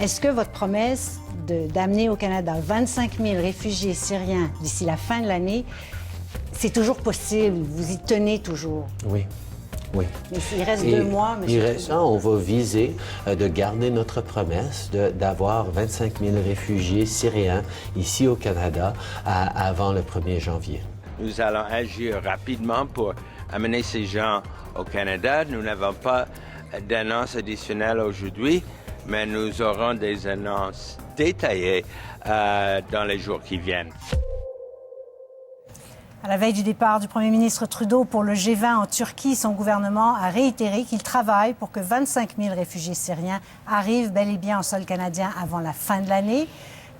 Est-ce que votre promesse d'amener au Canada 25 000 réfugiés syriens d'ici la fin de l'année, c'est toujours possible? Vous y tenez toujours? Oui. Oui. Mais il reste 2 mois, M. Trudeau. On va viser de garder notre promesse d'avoir 25 000 réfugiés syriens ici au Canada avant le 1er janvier. Nous allons agir rapidement pour amener ces gens au Canada. Nous n'avons pas d'annonce additionnelle aujourd'hui, mais nous aurons des annonces détaillées dans les jours qui viennent. À la veille du départ du premier ministre Trudeau pour le G20 en Turquie, son gouvernement a réitéré qu'il travaille pour que 25 000 réfugiés syriens arrivent bel et bien en sol canadien avant la fin de l'année.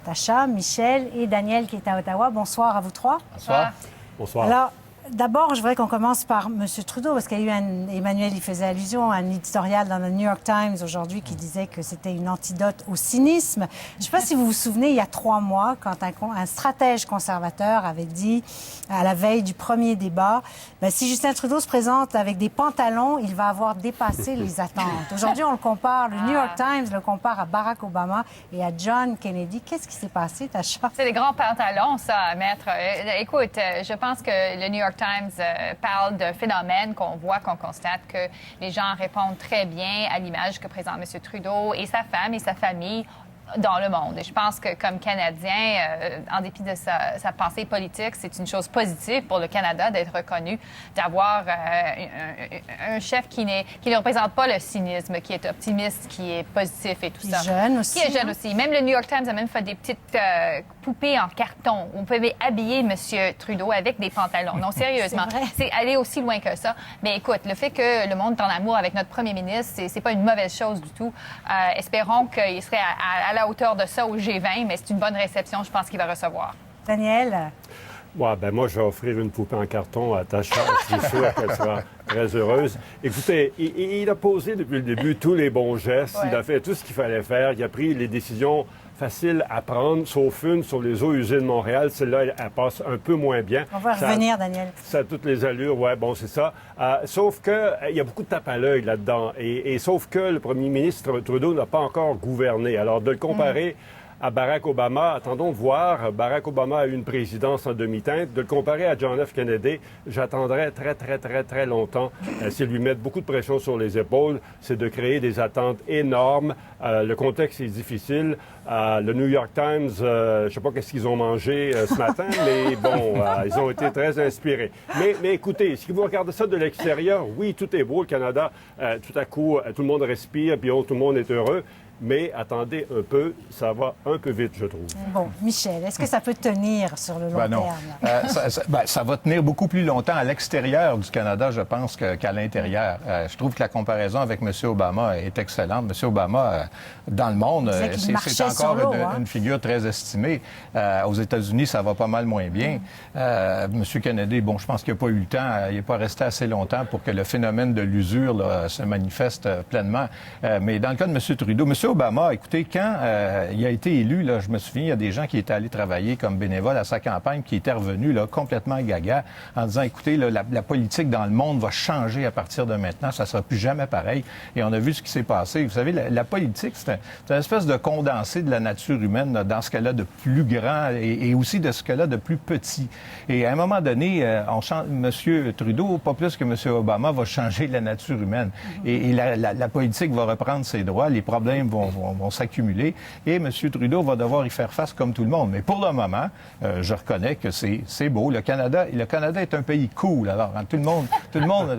Tacha, Michel et Daniel qui est à Ottawa. Bonsoir à vous 3. Bonsoir. Bonsoir. Alors, d'abord, je voudrais qu'on commence par M. Trudeau, parce qu'il y a eu Emmanuel, il faisait allusion à un éditorial dans le New York Times aujourd'hui qui disait que c'était une antidote au cynisme. Je ne sais pas si vous vous souvenez, il y a 3 mois, quand un stratège conservateur avait dit, à la veille du premier débat, si Justin Trudeau se présente avec des pantalons, il va avoir dépassé les attentes. Aujourd'hui, on le compare, le New York Times le compare à Barack Obama et à John Kennedy. Qu'est-ce qui s'est passé, Tacha? C'est des grands pantalons, ça, à mettre. Écoute, je pense que le New York Times parle d'un phénomène qu'on voit, qu'on constate, que les gens répondent très bien à l'image que présente M. Trudeau et sa femme et sa famille dans le monde. Et je pense que comme Canadien, en dépit de sa pensée politique, c'est une chose positive pour le Canada d'être reconnu, d'avoir un chef qui ne représente pas le cynisme, qui est optimiste, qui est positif et tout ça. Jeune aussi. Qui est jeune aussi. Même le New York Times a même fait des petites poupées en carton où on pouvait habiller M. Trudeau avec des pantalons. Non, sérieusement. C'est aller aussi loin que ça. Mais écoute, le fait que le monde est en amour avec notre premier ministre, c'est pas une mauvaise chose du tout. Espérons qu'il serait à la hauteur de ça au G20, mais c'est une bonne réception, je pense qu'il va recevoir. Daniel? Ouais, moi, je vais offrir une poupée en carton à Tacha. Je suis sûr qu'elle sera très heureuse. Écoutez, il a posé depuis le début tous les bons gestes. Ouais. Il a fait tout ce qu'il fallait faire. Il a pris les décisions faciles à prendre, sauf une sur les eaux usées de Montréal. Celle-là, elle passe un peu moins bien. On va revenir, Daniel. Ça a toutes les allures, c'est ça. Sauf qu'il y a beaucoup de tape à l'œil là-dedans. Et sauf que le premier ministre Trudeau n'a pas encore gouverné. Alors, de le comparer à Barack Obama, attendons de voir. Barack Obama a eu une présidence en demi-teinte. De le comparer à John F. Kennedy, j'attendrai très longtemps. C'est lui mettre beaucoup de pression sur les épaules. C'est de créer des attentes énormes. Le contexte est difficile. Le New York Times, je ne sais pas qu'est-ce qu'ils ont mangé ce matin, mais bon, ils ont été très inspirés. Mais écoutez, si vous regardez ça de l'extérieur, oui, tout est beau, le Canada. Tout à coup, tout le monde respire, puis tout le monde est heureux. Mais attendez un peu, ça va un peu vite, je trouve. Bon, Michel, est-ce que ça peut tenir sur le long terme? Ça va tenir beaucoup plus longtemps à l'extérieur du Canada, je pense, qu'à l'intérieur. Je trouve que la comparaison avec M. Obama est excellente. M. Obama, dans le monde, c'est encore une figure très estimée. Aux États-Unis, ça va pas mal moins bien. M. Kennedy, je pense qu'il n'a pas eu le temps, il n'est pas resté assez longtemps pour que le phénomène de l'usure se manifeste pleinement. Mais dans le cas de M. Trudeau, M. Obama, écoutez, quand il a été élu, je me souviens, il y a des gens qui étaient allés travailler comme bénévoles à sa campagne, qui étaient revenus complètement gaga en disant, écoutez, la politique dans le monde va changer à partir de maintenant, ça ne sera plus jamais pareil. Et on a vu ce qui s'est passé. Vous savez, la politique, c'est une espèce de condensé de la nature humaine dans ce qu'elle a de plus grand et aussi de ce qu'elle a de plus petit. Et à un moment donné, M. Trudeau, pas plus que M. Obama, va changer la nature humaine. Et la politique va reprendre ses droits, les problèmes vont s'accumuler et M. Trudeau va devoir y faire face comme tout le monde. Mais pour le moment, je reconnais que c'est beau. Le Canada est un pays cool. Alors, tout le monde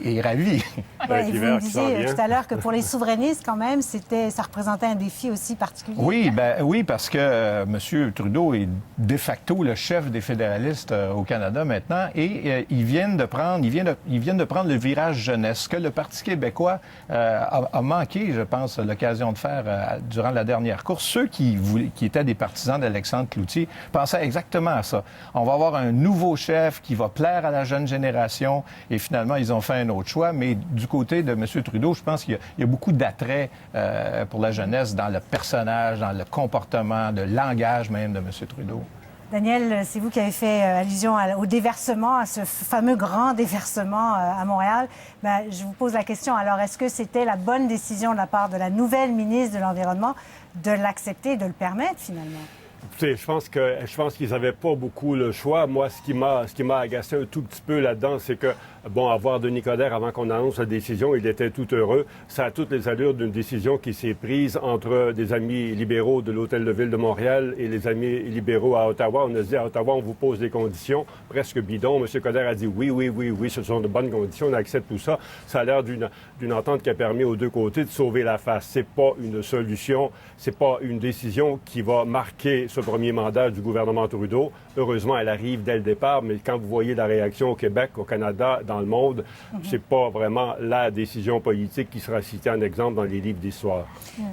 est ravi. Ouais, vous me disiez tout à l'heure que pour les souverainistes, quand même, ça représentait un défi aussi particulier. Oui, parce que M. Trudeau est de facto le chef des fédéralistes au Canada maintenant et ils viennent de prendre le virage jeunesse. Ce que le Parti québécois a manqué, je pense, l'occasion de faire durant la dernière course. Ceux qui étaient des partisans d'Alexandre Cloutier pensaient exactement à ça. On va avoir un nouveau chef qui va plaire à la jeune génération et finalement, ils ont fait un autre choix. Mais du côté de M. Trudeau, je pense qu'il y a beaucoup d'attrait pour la jeunesse dans le personnage, dans le comportement, le langage même de M. Trudeau. Daniel, c'est vous qui avez fait allusion au déversement, à ce fameux grand déversement à Montréal. Je vous pose la question, alors est-ce que c'était la bonne décision de la part de la nouvelle ministre de l'Environnement de l'accepter, de le permettre finalement? Écoutez, je pense qu'ils n'avaient pas beaucoup le choix. Moi, ce qui m'a agacé un tout petit peu là-dedans, c'est que, avoir Denis Coderre, avant qu'on annonce la décision, il était tout heureux. Ça a toutes les allures d'une décision qui s'est prise entre des amis libéraux de l'Hôtel de Ville de Montréal et les amis libéraux à Ottawa. On a dit à Ottawa, on vous pose des conditions presque bidons. M. Coderre a dit oui, ce sont de bonnes conditions, on accepte tout ça. Ça a l'air d'une entente qui a permis aux deux côtés de sauver la face. C'est pas une solution, c'est pas une décision qui va marquer ce premier mandat du gouvernement Trudeau. Heureusement, elle arrive dès le départ, mais quand vous voyez la réaction au Québec, au Canada, dans le monde, c'est pas vraiment la décision politique qui sera citée en exemple dans les livres d'histoire.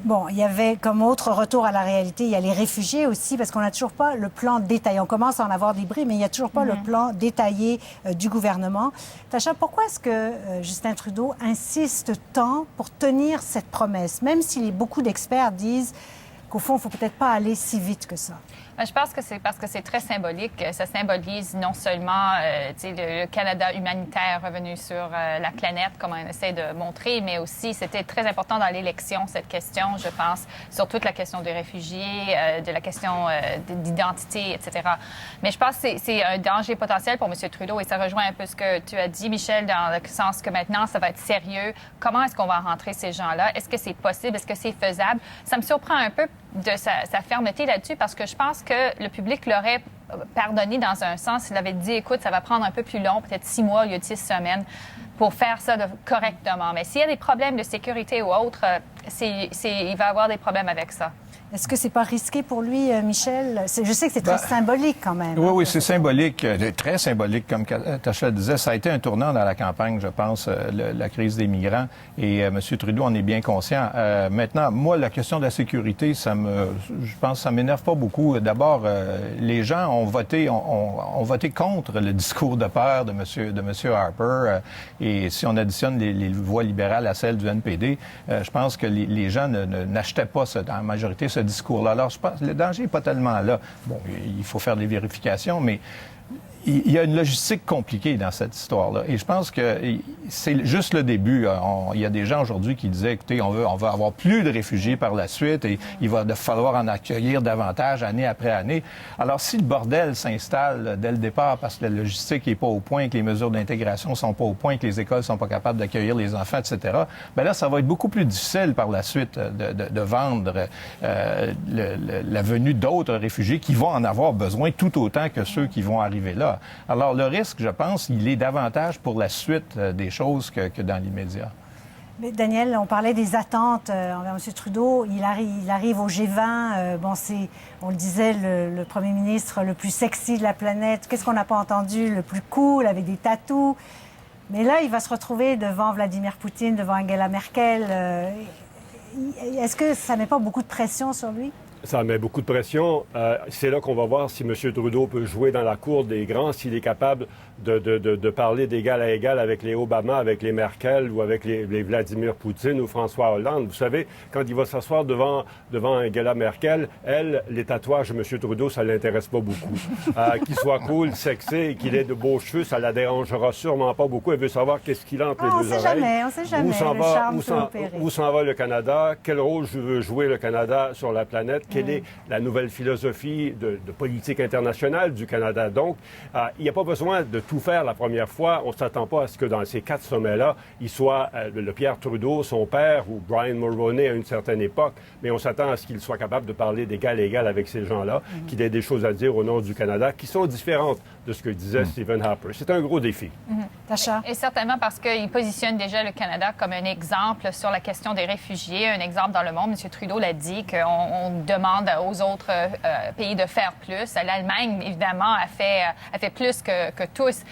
Bon, il y avait comme autre retour à la réalité, il y a les réfugiés aussi, parce qu'on n'a toujours pas le plan détaillé. On commence à en avoir des bris, mais il n'y a toujours pas le plan détaillé du gouvernement. Tacha, pourquoi est-ce que Justin Trudeau insiste tant pour tenir cette promesse, même si beaucoup d'experts disent qu'au fond, il ne faut peut-être pas aller si vite que ça? Je pense que c'est parce que c'est très symbolique. Ça symbolise non seulement le Canada humanitaire revenu sur la planète, comme on essaie de montrer, mais aussi c'était très important dans l'élection, cette question, je pense, sur toute la question des réfugiés, de la question d'identité, etc. Mais je pense que c'est un danger potentiel pour M. Trudeau et ça rejoint un peu ce que tu as dit, Michel, dans le sens que maintenant, ça va être sérieux. Comment est-ce qu'on va rentrer ces gens-là? Est-ce que c'est possible? Est-ce que c'est faisable? Ça me surprend un peu de sa fermeté là-dessus parce que je pense que le public l'aurait pardonné dans un sens. Il avait dit, écoute, ça va prendre un peu plus long, peut-être 6 mois, il y a 6 semaines, pour faire ça correctement. Mais s'il y a des problèmes de sécurité ou autre, il va avoir des problèmes avec ça. Est-ce que c'est pas risqué pour lui, Michel? Je sais que c'est très symbolique quand même. Oui, c'est symbolique, très symbolique, comme Tacha disait. Ça a été un tournant dans la campagne, je pense, la crise des migrants. Et M. Trudeau en est bien conscient. Maintenant, moi, la question de la sécurité, je pense que ça m'énerve pas beaucoup. D'abord, les gens ont voté contre le discours de peur de M. Harper. Et si on additionne les voix libérales à celles du NPD, je pense que les gens n'achetaient pas en majorité ce discours-là. Alors, je pense que le danger n'est pas tellement là. Bon, il faut faire des vérifications, mais il y a une logistique compliquée dans cette histoire-là. Et je pense que c'est juste le début. Il y a des gens aujourd'hui qui disaient, écoutez, on veut avoir plus de réfugiés par la suite et il va falloir en accueillir davantage année après année. Alors, si le bordel s'installe dès le départ parce que la logistique n'est pas au point, que les mesures d'intégration sont pas au point, que les écoles sont pas capables d'accueillir les enfants, etc., bien là, ça va être beaucoup plus difficile par la suite de vendre la venue d'autres réfugiés qui vont en avoir besoin tout autant que ceux qui vont arriver là. Alors, le risque, je pense, il est davantage pour la suite des choses que dans l'immédiat. Mais Daniel, on parlait des attentes envers M. Trudeau. Il arrive au G20. On le disait, le premier ministre le plus sexy de la planète. Qu'est-ce qu'on n'a pas entendu? Le plus cool, avec des tatous. Mais là, il va se retrouver devant Vladimir Poutine, devant Angela Merkel. Est-ce que ça met pas beaucoup de pression sur lui? Ça met beaucoup de pression. C'est là qu'on va voir si M. Trudeau peut jouer dans la cour des grands, s'il est capable de parler d'égal à égal avec les Obama, avec les Merkel ou avec les Vladimir Poutine ou François Hollande. Vous savez, quand il va s'asseoir devant Angela Merkel, les tatouages de M. Trudeau, ça ne l'intéresse pas beaucoup. Qu'il soit cool, sexy, qu'il ait de beaux cheveux, ça la dérangera sûrement pas beaucoup. Elle veut savoir qu'est-ce qu'il a entre les deux oreilles. On sait jamais. Où s'en va le Canada? Quel rôle veut jouer le Canada sur la planète? Quelle est la nouvelle philosophie de politique internationale du Canada? Donc, il n'y a pas besoin de tout faire la première fois. On ne s'attend pas à ce que dans ces 4 sommets-là, il soit le Pierre Trudeau, son père, ou Brian Mulroney à une certaine époque, mais on s'attend à ce qu'il soit capable de parler d'égal à égal avec ces gens-là, qu'il ait des choses à dire au nom du Canada qui sont différentes de ce que disait Stephen Harper. C'est un gros défi. Tacha? Et certainement parce qu'il positionne déjà le Canada comme un exemple sur la question des réfugiés, un exemple dans le monde. M. Trudeau l'a dit qu'on demande aux autres pays de faire plus. L'Allemagne, évidemment, a fait plus que tous,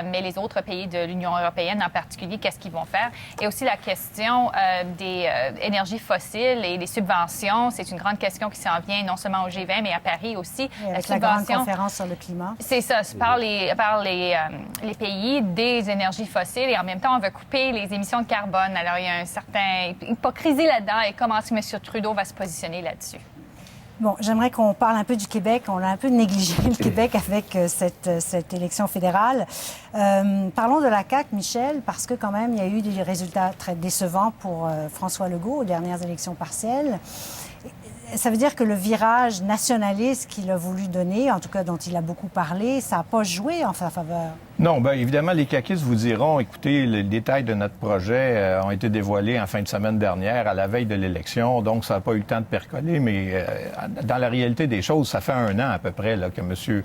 mais les autres pays de l'Union européenne en particulier, qu'est-ce qu'ils vont faire? Et aussi la question des énergies fossiles et des subventions, c'est une grande question qui s'en vient non seulement au G20, mais à Paris aussi. Avec la grande conférence sur le climat. C'est ça, par les pays des énergies fossiles et en même temps, on veut couper les émissions de carbone. Alors, il y a une certaine hypocrisie là-dedans et comment est-ce que M. Trudeau va se positionner là-dessus? Bon, j'aimerais qu'on parle un peu du Québec. On a un peu négligé le Québec avec cette élection fédérale. Parlons de la CAQ, Michel, parce que quand même, il y a eu des résultats très décevants pour François Legault aux dernières élections partielles. Ça veut dire que le virage nationaliste qu'il a voulu donner, en tout cas dont il a beaucoup parlé, ça n'a pas joué en sa faveur. Non, bien évidemment, les caquistes vous diront, écoutez, les détails de notre projet ont été dévoilés en fin de semaine dernière, à la veille de l'élection, donc ça n'a pas eu le temps de percoler, mais dans la réalité des choses, ça fait 1 an à peu près là, que M.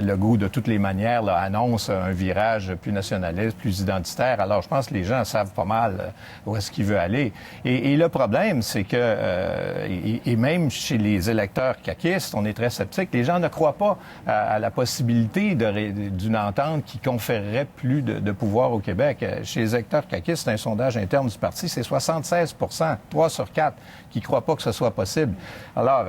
Legault, de toutes les manières, là, annonce un virage plus nationaliste, plus identitaire. Alors, je pense que les gens savent pas mal où est-ce qu'il veut aller. Et le problème, c'est que, et même chez les électeurs caquistes, on est très sceptiques, les gens ne croient pas à la possibilité d'une entente qui conférerait plus de pouvoir au Québec. Chez les électeurs caquistes, un sondage interne du parti, c'est 76 3 sur 4 qui ne croient pas que ce soit possible. Alors,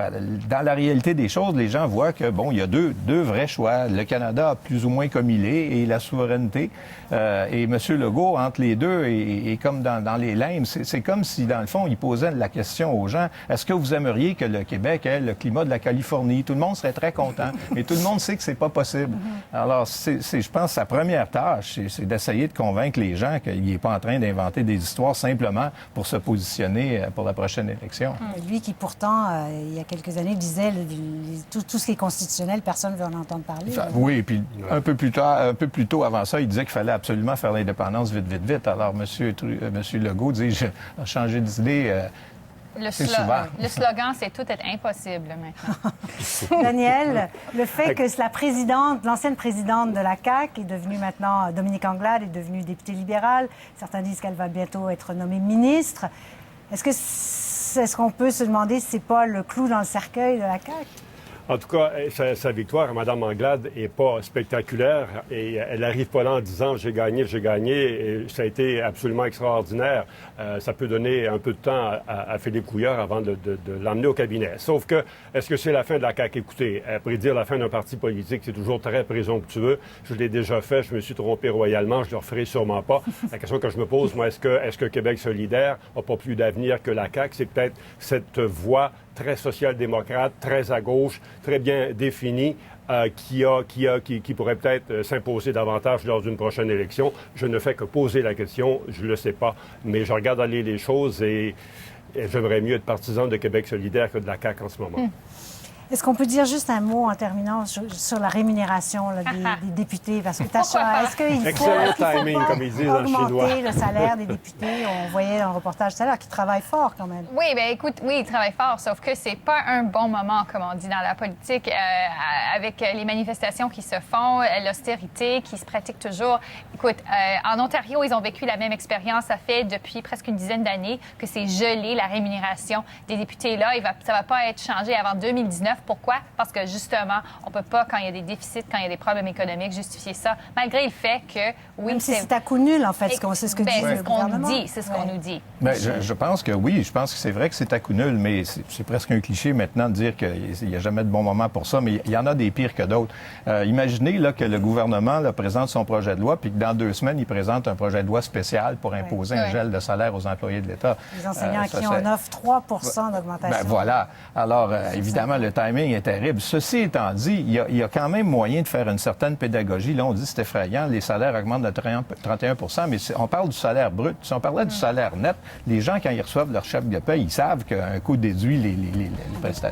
dans la réalité des choses, les gens voient que, bon, il y a deux vrais choix. Le Canada, plus ou moins comme il est, et la souveraineté. Et M. Legault, entre les deux, et comme dans les limbes, c'est comme si, dans le fond, il posait la question aux gens, est-ce que vous aimeriez que le Québec ait le climat de la Californie? Tout le monde serait très content, mais tout le monde sait que c'est pas possible. Alors, je pense, sa première tâche, c'est d'essayer de convaincre les gens qu'il n'est pas en train d'inventer des histoires simplement pour se positionner pour la prochaine élection. Lui qui, pourtant, il y a quelques années, disait tout ce qui est constitutionnel, personne ne veut en entendre parler. Oui, et puis un peu plus tôt avant ça, il disait qu'il fallait absolument faire l'indépendance vite. Alors, M. Legault dit, a changé d'idée. Le slogan, c'est tout est impossible maintenant. Daniel, le fait que l'ancienne présidente de la CAQ est devenue maintenant, Dominique Anglade, est devenue députée libérale, certains disent qu'elle va bientôt être nommée ministre. Est-ce qu'on peut se demander si c'est pas le clou dans le cercueil de la CAQ? En tout cas, sa victoire à Mme Anglade n'est pas spectaculaire et elle n'arrive pas là en disant « j'ai gagné ». Et ça a été absolument extraordinaire. Ça peut donner un peu de temps à Philippe Couillard avant de l'emmener au cabinet. Sauf que, est-ce que c'est la fin de la CAQ? Écoutez, prédire la fin d'un parti politique, c'est toujours très présomptueux. Je l'ai déjà fait, je me suis trompé royalement, je ne le referai sûrement pas. La question que je me pose, moi, est-ce que Québec solidaire n'a pas plus d'avenir que la CAQ? C'est peut-être cette voie très social-démocrate, très à gauche, très bien définie, qui pourrait peut-être s'imposer davantage lors d'une prochaine élection. Je ne fais que poser la question, je ne le sais pas, mais je regarde aller les choses et j'aimerais mieux être partisan de Québec solidaire que de la CAQ en ce moment. Est-ce qu'on peut dire juste un mot en terminant sur la rémunération là, des députés? Parce que est-ce qu'il faut comme ils disent en chinois, augmenter le salaire des députés? On voyait dans le reportage tout à l'heure qu'ils travaillent fort quand même. Oui, bien écoute, oui, ils travaillent fort, sauf que c'est pas un bon moment, comme on dit dans la politique, avec les manifestations qui se font, l'austérité qui se pratique toujours. Écoute, en Ontario, ils ont vécu la même expérience. Ça fait depuis presque une dizaine d'années que c'est gelé, la rémunération des députés. Là, ça va pas être changé avant 2019. Pourquoi? Parce que, justement, on ne peut pas, quand il y a des déficits, quand il y a des problèmes économiques, justifier ça, malgré le fait que, oui, même si c'est à coup nul, en fait, c'est ce que dit le gouvernement. C'est ce qu'on nous dit. Bien, je pense que oui, je pense que c'est vrai que c'est à coup nul, mais c'est presque un cliché maintenant de dire qu'il n'y a jamais de bon moment pour ça, mais il y en a des pires que d'autres. Imaginez là, que le gouvernement là, présente son projet de loi, puis que dans 2 semaines, il présente un projet de loi spécial pour imposer un gel de salaire aux employés de l'État. Les enseignants qui en offrent 3 d'augmentation. Ben voilà. Alors, évidemment, le timing est terrible. Ceci étant dit, il y a quand même moyen de faire une certaine pédagogie. Là, on dit que c'est effrayant, les salaires augmentent de 31 mais on parle du salaire brut. Si on parlait du salaire net, les gens, quand ils reçoivent leur chèque de paie, ils savent qu'un coup déduit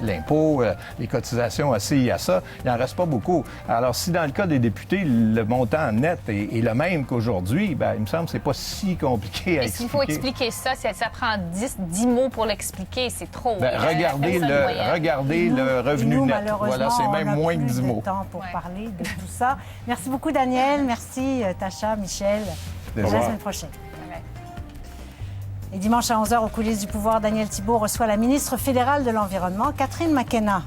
l'impôt, les cotisations assis à ça, il n'en reste pas beaucoup. Alors, si dans le cas des députés, le montant net est le même qu'aujourd'hui, ben, il me semble que c'est pas si compliqué à expliquer. S'il faut expliquer ça, ça prend 10 mots pour l'expliquer, c'est trop. Ben, regardez le revenu net. Voilà, c'est même moins que 10 mots. De temps pour parler de tout ça. Merci beaucoup, Daniel. Merci, Tacha, Michel. À la semaine prochaine. Et dimanche à 11h, aux coulisses du pouvoir, Daniel Thibeault reçoit la ministre fédérale de l'Environnement, Catherine McKenna.